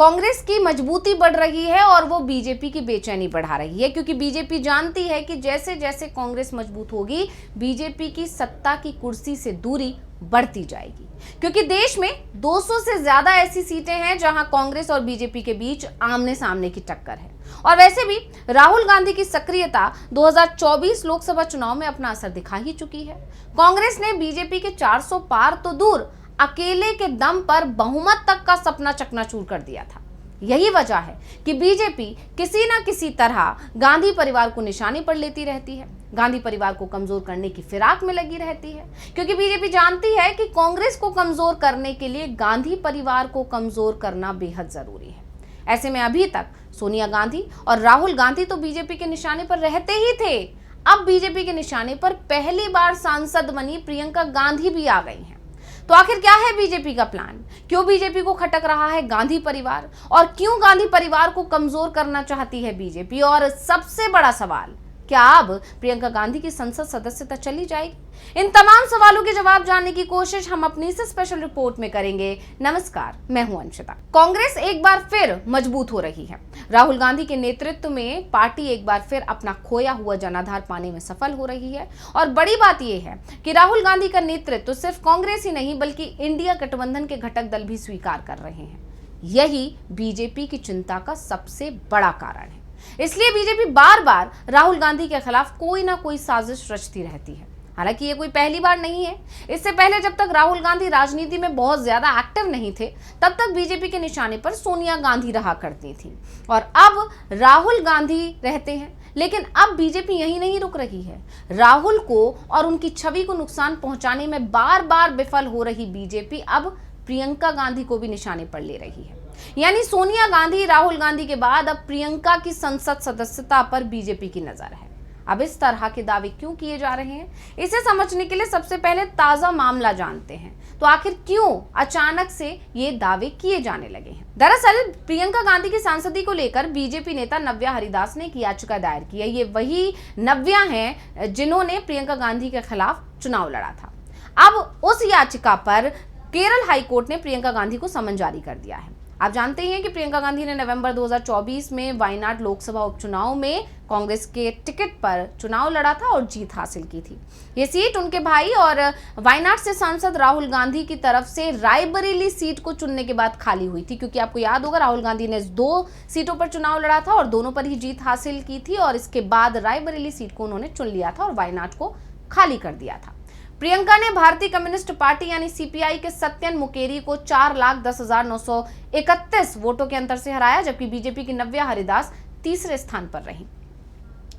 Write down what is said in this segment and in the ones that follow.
कांग्रेस की मजबूती बढ़ रही है और वो बीजेपी की बेचैनी बढ़ा रही है, क्योंकि बीजेपी जानती है कि जैसे जैसे कांग्रेस मजबूत होगी बीजेपी की सत्ता की कुर्सी से दूरी बढ़ती जाएगी, क्योंकि देश में 200 से ज्यादा ऐसी सीटें हैं जहां कांग्रेस और बीजेपी के बीच आमने सामने की टक्कर है। और वैसे भी राहुल गांधी की सक्रियता 2024 लोकसभा चुनाव में अपना असर दिखा ही चुकी है। कांग्रेस ने बीजेपी के 400 पार तो दूर, अकेले के दम पर बहुमत तक का सपना चकनाचूर कर दिया था। यही वजह है कि बीजेपी किसी न किसी तरह गांधी परिवार को निशाने पर लेती रहती है, गांधी परिवार को कमजोर करने की फिराक में लगी रहती है, क्योंकि बीजेपी जानती है कि कांग्रेस को कमजोर करने के लिए गांधी परिवार को कमजोर करना बेहद जरूरी है। ऐसे में अभी तक सोनिया गांधी और राहुल गांधी तो बीजेपी के निशाने पर रहते ही थे, अब बीजेपी के निशाने पर पहली बार सांसद बनी प्रियंका गांधी भी आ गई हैं। तो आखिर क्या है बीजेपी का प्लान? क्यों बीजेपी को खटक रहा है गांधी परिवार, और क्यों गांधी परिवार को कमजोर करना चाहती है बीजेपी? और सबसे बड़ा सवाल, क्या अब प्रियंका गांधी की संसद सदस्यता चली जाएगी? इन तमाम सवालों के जवाब जानने की कोशिश हम अपनी इस स्पेशल रिपोर्ट में करेंगे। नमस्कार, मैं हूं अंशिता। कांग्रेस एक बार फिर मजबूत हो रही है। राहुल गांधी के नेतृत्व में पार्टी एक बार फिर अपना खोया हुआ जनाधार पाने में सफल हो रही है। और बड़ी बात यह है कि राहुल गांधी का नेतृत्व तो सिर्फ कांग्रेस ही नहीं बल्कि इंडिया गठबंधन के घटक दल भी स्वीकार कर रहे हैं। यही बीजेपी की चिंता का सबसे बड़ा कारण है। इसलिए बीजेपी बार बार राहुल गांधी के खिलाफ कोई ना कोई साजिश रचती रहती है। हालांकि ये कोई पहली बार नहीं है। इससे पहले जब तक राहुल गांधी राजनीति में बहुत ज्यादा एक्टिव नहीं थे, तब तक बीजेपी के निशाने पर सोनिया गांधी रहा करती थी, और अब राहुल गांधी रहते हैं। लेकिन अब बीजेपी यही नहीं रुक रही है। राहुल को और उनकी छवि को नुकसान पहुंचाने में बार बार विफल हो रही बीजेपी अब प्रियंका गांधी को भी निशाने पर ले रही है। यानी सोनिया गांधी, राहुल गांधी के बाद अब प्रियंका की संसद सदस्यता पर बीजेपी की नजर है। अब इस तरह के दावे क्यों किए जा रहे हैं, इसे समझने के लिए सबसे पहले ताजा मामला जानते हैं। तो आखिर क्यों अचानक से ये दावे किए जाने लगे हैं? दरअसल प्रियंका गांधी की सांसदी को लेकर बीजेपी नेता नव्या हरिदास ने एक याचिका दायर की है। ये वही नव्या हैं जिन्होंने प्रियंका गांधी के खिलाफ चुनाव लड़ा था। अब उस याचिका पर केरल हाईकोर्ट ने प्रियंका गांधी को समन जारी कर दिया है। आप जानते हैं कि प्रियंका गांधी ने नवंबर 2024 में वायनाड लोकसभा उपचुनाव में कांग्रेस के टिकट पर चुनाव लड़ा था और जीत हासिल की थी। ये सीट उनके भाई और वायनाड से सांसद राहुल गांधी की तरफ से रायबरेली सीट को चुनने के बाद खाली हुई थी, क्योंकि आपको याद होगा राहुल गांधी ने 2 सीटों पर चुनाव लड़ा था और दोनों पर ही जीत हासिल की थी, और इसके बाद रायबरेली सीट को उन्होंने चुन लिया था और वायनाड को खाली कर दिया था। प्रियंका ने भारतीय कम्युनिस्ट पार्टी यानी सीपीआई के सत्यन मुकेरी को 4,10,931 वोटों के अंतर से हराया, जबकि बीजेपी की नव्या हरिदास तीसरे स्थान पर रही।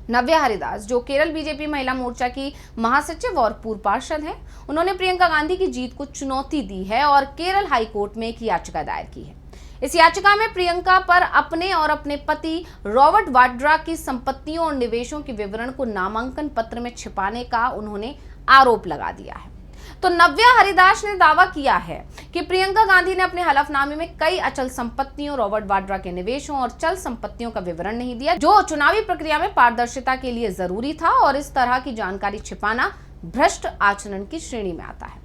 नव्या हरिदास, जो केरल बीजेपी महिला मोर्चा की महासचिव और पूर्व पार्षद हैं, उन्होंने प्रियंका गांधी की जीत को चुनौती दी है और केरल हाईकोर्ट में एक याचिका दायर की है। इस याचिका में प्रियंका पर अपने और अपने पति रॉबर्ट वाड्रा की संपत्तियों और निवेशों के विवरण को नामांकन पत्र में छिपाने का उन्होंने आरोप लगा दिया है। तो नव्या हरिदास ने दावा किया है कि प्रियंका गांधी ने अपने हलफनामे में कई अचल संपत्तियों, रॉबर्ट वाड्रा के निवेशों और चल संपत्तियों का विवरण नहीं दिया, जो चुनावी प्रक्रिया में पारदर्शिता के लिए जरूरी था, और इस तरह की जानकारी छिपाना भ्रष्ट आचरण की श्रेणी में आता है।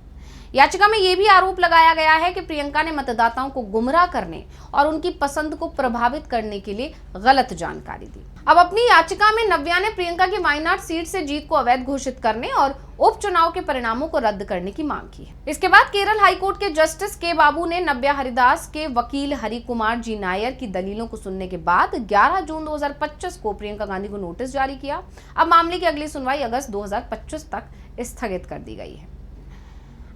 याचिका में यह भी आरोप लगाया गया है कि प्रियंका ने मतदाताओं को गुमराह करने और उनकी पसंद को प्रभावित करने के लिए गलत जानकारी दी। अब अपनी याचिका में नव्या ने प्रियंका की वायनाड सीट से जीत को अवैध घोषित करने और उपचुनाव के परिणामों को रद्द करने की मांग की है। इसके बाद केरल हाईकोर्ट के जस्टिस के बाबू ने नव्या हरिदास के वकील हरि कुमार जी नायर की दलीलों को सुनने के बाद 11 जून 2025 को प्रियंका गांधी को नोटिस जारी किया। अब मामले की अगली सुनवाई अगस्त 2025 तक स्थगित कर दी गई है।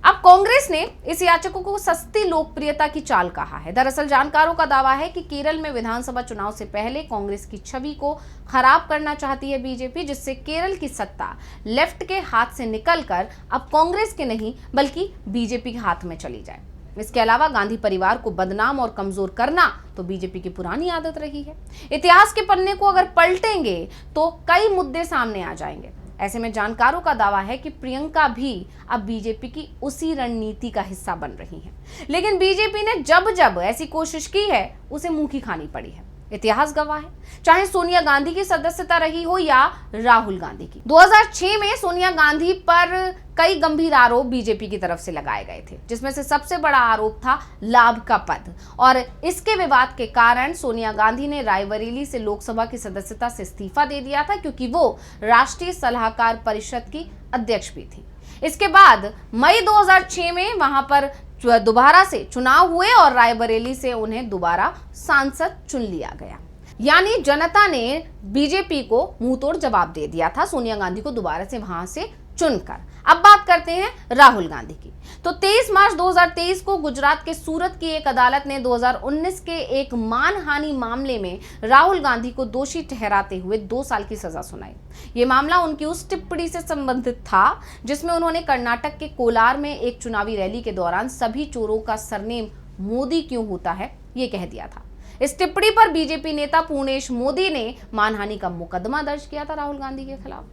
अब कांग्रेस ने इस याचिका को सस्ती लोकप्रियता की चाल कहा है। दरअसल जानकारों का दावा है कि केरल में विधानसभा चुनाव से पहले कांग्रेस की छवि को खराब करना चाहती है बीजेपी, जिससे केरल की सत्ता लेफ्ट के हाथ से निकलकर अब कांग्रेस के नहीं बल्कि बीजेपी के हाथ में चली जाए। इसके अलावा गांधी परिवार को बदनाम और कमजोर करना तो बीजेपी की पुरानी आदत रही है। इतिहास के पन्ने को अगर पलटेंगे तो कई मुद्दे सामने आ जाएंगे। ऐसे में जानकारों का दावा है कि प्रियंका भी अब बीजेपी की उसी रणनीति का हिस्सा बन रही हैं। लेकिन बीजेपी ने जब जब ऐसी कोशिश की है उसे मुंह की खानी पड़ी है। इतिहास गवाह है, चाहे सोनिया गांधी की सदस्यता रही हो या राहुल गांधी की। 2006 में सोनिया गांधी पर कई गंभीर आरोप बीजेपी की तरफ से लगाए गए थे, जिसमें से सबसे बड़ा आरोप था लाभ का पद। और इसके विवाद के कारण सोनिया गांधी ने रायबरेली से लोकसभा की सदस्यता से इस्तीफा दे दिया था, क्योंकि वो राष्ट्रीय सलाहकार परिषद की अध्यक्ष भी थी। इसके बाद मई 2006 में वहां पर दोबारा से चुनाव हुए और रायबरेली से उन्हें दोबारा सांसद चुन लिया गया। यानी जनता ने बीजेपी को मुंहतोड़ जवाब दे दिया था सोनिया गांधी को दोबारा से वहां से चुनकर। अब बात करते हैं राहुल गांधी की। तो 23 मार्च 2023 को गुजरात के सूरत की एक अदालत ने 2019 के एक मानहानि मामले में राहुल गांधी को दोषी ठहराते हुए 2 साल की सजा सुनाई। ये मामला उनकी उस टिप्पणी से संबंधित था जिसमें उन्होंने कर्नाटक के कोलार में एक चुनावी रैली के दौरान सभी चोरों का सरनेम मोदी क्यों होता है, ये कह दिया था। इस टिप्पणी पर बीजेपी नेता पूर्णेश मोदी ने मानहानि का मुकदमा दर्ज किया था राहुल गांधी के खिलाफ,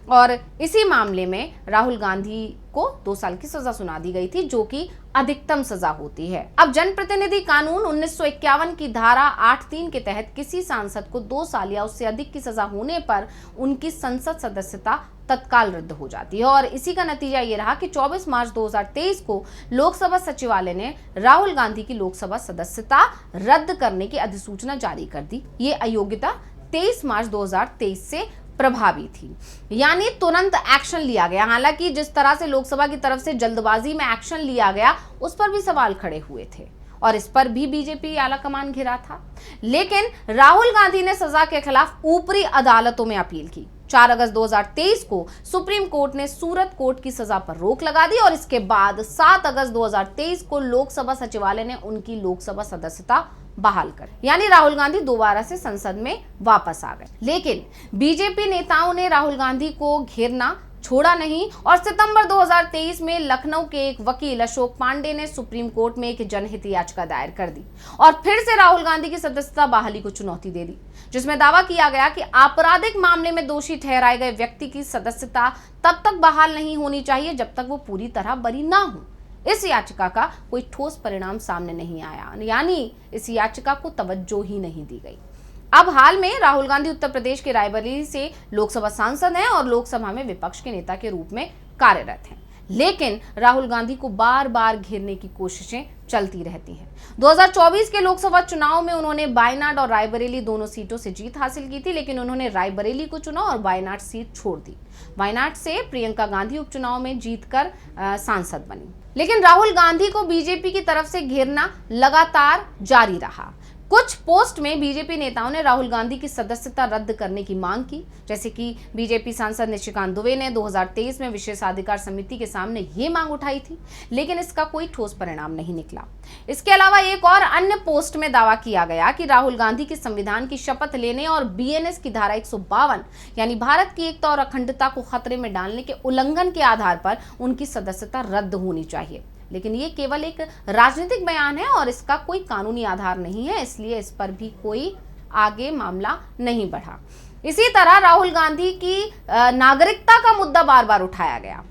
और इसी मामले में राहुल गांधी को 2 साल की सजा सुना दी गई थी, जो कि अधिकतम सजा होती है। अब जनप्रतिनिधि कानून 1951 की धारा 8(3) के तहत किसी सांसद को 2 साल या उससे अधिक की सजा होने पर उनकी संसद सदस्यता तत्काल रद्द हो जाती है। और इसी का नतीजा ये रहा कि 24 मार्च 2023 को लोकसभा सचिवालय ने राहुल गांधी की लोकसभा सदस्यता रद्द करने की अधिसूचना जारी कर दी। ये अयोग्यता 23 मार्च 2023 से प्रभावी थी, यानी तुरंत एक्शन लिया गया। हालांकि जिस तरह से लोकसभा की तरफ से जल्दबाजी में एक्शन लिया गया, उस पर भी सवाल खड़े हुए थे और इस पर भी बीजेपी आलाकमान घिरा था। लेकिन राहुल गांधी ने सजा के खिलाफ ऊपरी अदालतों में अपील की। 4 अगस्त 2023 को सुप्रीम कोर्ट ने सूरत कोर्ट की सजा पर रोक लगा दी और इसके बाद 7 अगस्त 2023 को लोकसभा सचिवालय ने उनकी लोकसभा सदस्यता बहाल कर, यानी राहुल गांधी दोबारा से संसद में वापस आ गए। लेकिन बीजेपी नेताओं ने राहुल गांधी को घेरना छोड़ा नहीं और सितंबर 2023 में लखनऊ के एक वकील अशोक पांडे ने सुप्रीम कोर्ट में एक जनहित याचिका दायर कर दी और फिर से राहुल गांधी की सदस्यता बहाली को चुनौती दे दी, जिसमें दावा किया गया कि आपराधिक मामले में दोषी ठहराए गए व्यक्ति की सदस्यता तब तक बहाल नहीं होनी चाहिए जब तक वो पूरी तरह बरी ना हो। इस याचिका का कोई ठोस परिणाम सामने नहीं आया, यानी इस याचिका को तवज्जो ही नहीं दी गई। अब हाल में राहुल गांधी उत्तर प्रदेश के रायबरेली से लोकसभा सांसद हैं और लोकसभा में विपक्ष के नेता के रूप में कार्यरत हैं। लेकिन राहुल गांधी को बार बार घेरने की कोशिशें चलती रहती हैं। 2024 के लोकसभा चुनाव में उन्होंने वायनाड और रायबरेली दोनों सीटों से जीत हासिल की थी, लेकिन उन्होंने रायबरेली को चुना और वायनाड सीट छोड़ दी। वायनाड से प्रियंका गांधी उपचुनाव में जीतकर सांसद बनी। लेकिन राहुल गांधी को बीजेपी की तरफ से घेरना लगातार जारी रहा। कुछ पोस्ट में बीजेपी नेताओं ने राहुल गांधी की सदस्यता रद्द करने की मांग की, जैसे कि बीजेपी सांसद निशिकांत दुबे ने 2023 में विशेषाधिकार समिति के सामने ये मांग उठाई थी, लेकिन इसका कोई ठोस परिणाम नहीं निकला। इसके अलावा एक और अन्य पोस्ट में दावा किया गया कि राहुल गांधी की संविधान की शपथ लेने और बीएनएस की धारा 152 यानी भारत की एकता और अखंडता को खतरे में डालने के उल्लंघन के आधार पर उनकी सदस्यता रद्द होनी चाहिए। लेकिन ये केवल एक राजनीतिक बयान है और इसका कोई कानूनी आधार नहीं है, इसलिए इस पर भी कोई आगे मामला नहीं बढ़ा। इसी तरह राहुल गांधी की नागरिकता का मुद्दा बार बार उठाया गया।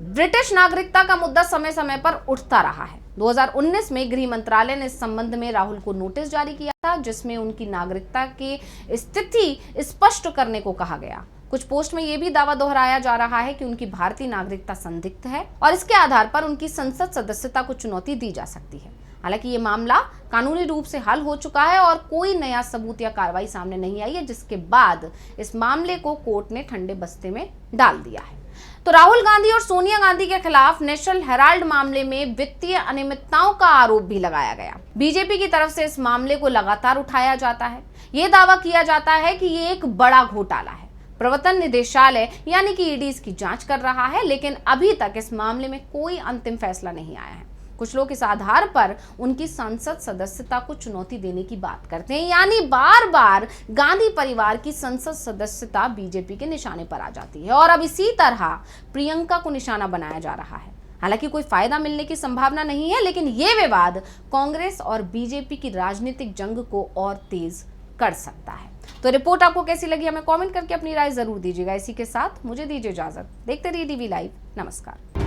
ब्रिटिश नागरिकता का मुद्दा समय समय पर उठता रहा है। 2019 में गृह मंत्रालय ने इस संबंध में राहुल को नोटिस जारी किया था, जिसमें उनकी नागरिकता की स्थिति स्पष्ट करने को कहा गया। कुछ पोस्ट में यह भी दावा दोहराया जा रहा है कि उनकी भारतीय नागरिकता संदिग्ध है और इसके आधार पर उनकी संसद सदस्यता को चुनौती दी जा सकती है। हालांकि ये मामला कानूनी रूप से हल हो चुका है और कोई नया सबूत या कार्रवाई सामने नहीं आई है, जिसके बाद इस मामले को कोर्ट ने ठंडे बस्ते में डाल दिया है। तो राहुल गांधी और सोनिया गांधी के खिलाफ नेशनल हेराल्ड मामले में वित्तीय अनियमितताओं का आरोप भी लगाया गया। बीजेपी की तरफ से इस मामले को लगातार उठाया जाता है। ये दावा किया जाता है कि ये एक बड़ा घोटाला है। प्रवर्तन निदेशालय यानी कि ईडी इसकी जांच कर रहा है, लेकिन अभी तक इस मामले में कोई अंतिम फैसला नहीं आया है। कुछ लोग इस आधार पर उनकी संसद सदस्यता को चुनौती देने की बात करते हैं, यानी बार बार गांधी परिवार की संसद सदस्यता बीजेपी के निशाने पर आ जाती है और अब इसी तरह प्रियंका को निशाना बनाया जा रहा है। हालांकि कोई फायदा मिलने की संभावना नहीं है, लेकिन ये विवाद कांग्रेस और बीजेपी की राजनीतिक जंग को और तेज कर सकता है। तो रिपोर्ट आपको कैसी लगी, हमें कमेंट करके अपनी राय जरूर दीजिएगा। इसी के साथ मुझे दीजिए इजाजत। देखते रहिए DV लाइव। नमस्कार।